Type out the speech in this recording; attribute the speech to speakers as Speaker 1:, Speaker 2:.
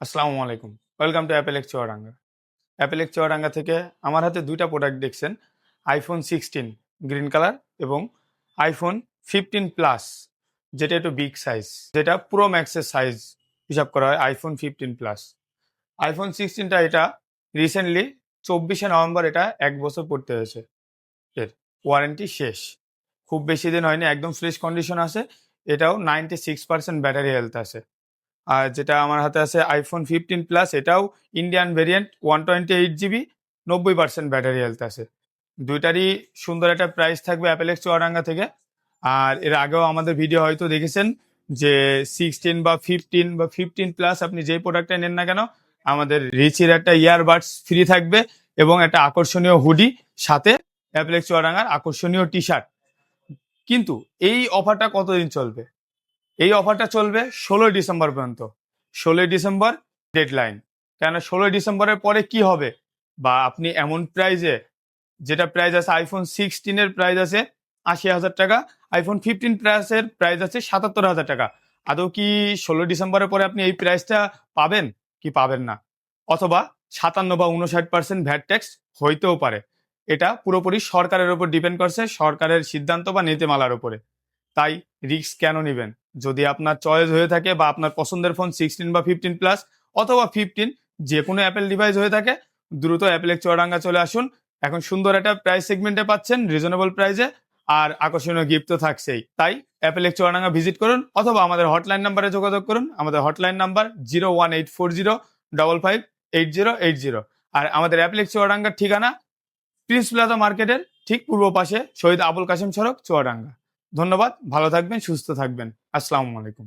Speaker 1: আসসালামু আলাইকুম। Welcome to Applex Chuadanga. Applex Chuadanga থেকে আমার হাতে দুইটা প্রোডাক্ট দেখছেন, আইফোন 16 গ্রিন কালার এবং আইফোন 15 প্লাস, যেটা একটু বিগ সাইজ, যেটা প্রো ম্যাক্সের সাইজ হিসাব করা হয় আইফোন 15 প্লাস। আইফোন 16টা এটা রিসেন্টলি 24শে নভেম্বর এটা 1 বছর পড়তে হয়েছে। এর ওয়ারেন্টি শেষ, খুব বেশি দিন হয়নি, একদম ফ্রেশ কন্ডিশন আছে। এটাও 96% ব্যাটারি হেলথ আছে। আর যেটা আমার হাতে আছে আইফোন 15 প্লাস, এটাও Indian variant, 128 GB, 90% battery health আছে। দুইটারই সুন্দর একটা প্রাইস থাকবে অ্যাপেলেক্স চুয়াডাঙ্গা থেকে। আর এর আগেও আমাদের ভিডিও হয়তো দেখেছেন যে 16 বা 15 প্লাস আপনি যেই প্রোডাক্টটা নেন না কেন, আমাদের রিচির একটা ইয়ারবাডস ফ্রি থাকবে এবং একটা আকর্ষণীয় হুডি, সাথে অ্যাপেলেক্স চুয়াডাঙ্গার আকর্ষণীয় টি শার্ট। কিন্তু এই অফারটা কতদিন চলবে? এই অফারটা চলবে 16ই ডিসেম্বর পর্যন্ত। 16ই ডিসেম্বর ডেডলাইন। কেন 16ই ডিসেম্বরের পরে কি হবে, বা আপনি এমন প্রাইজে, যেটা প্রাইস আছে আইফোন 16-এর প্রাইস আছে 80,000 টাকা, আইফোন 15 প্লাসের প্রাইস আছে 77,000 টাকা। আদৌ কি 16ই ডিসেম্বরের পরে আপনি এই প্রাইসটা পাবেন কি পাবেন না? অথবা 57 বা 59% ভ্যাট ট্যাক্স হইতেও পারে। এটা পুরোপুরি সরকারের উপর ডিপেন্ড করছে, সরকারের সিদ্ধান্ত বা নীতিমালার উপরে। তাই রিস্ক কেন নেবেন? যদি আপনার চয়েস হয়ে থাকে বা আপনার পছন্দের ফোন 16 বা 15 প্লাস অথবা 15, যে কোনো অ্যাপেল ডিভাইস হয়ে থাকে, দ্রুত অ্যাপেলেক্স চুয়াডাঙ্গা চলে আসুন। এখন সুন্দর একটা প্রাইস সেগমেন্টে পাচ্ছেন রিজনেবল প্রাইসে, আর আকর্ষণীয় গিফট তো থাকছেই। তাই অ্যাপেলেক্স চুয়াডাঙ্গা ভিজিট করুন অথবা আমাদের হটলাইন নাম্বারে যোগাযোগ করুন। আমাদের হটলাইন নাম্বার 01840558080। আর আমাদের অ্যাপেলেক্স চুয়াডাঙ্গার ঠিকানা প্রিন্স প্লাজা মার্কেটের ঠিক পূর্ব পাশে, শহীদ আবুল কাশেম সড়ক, চুয়াডাঙ্গা। ধন্যবাদ, ভালো থাকবেন, সুস্থ থাকবেন। আসসালামু আলাইকুম।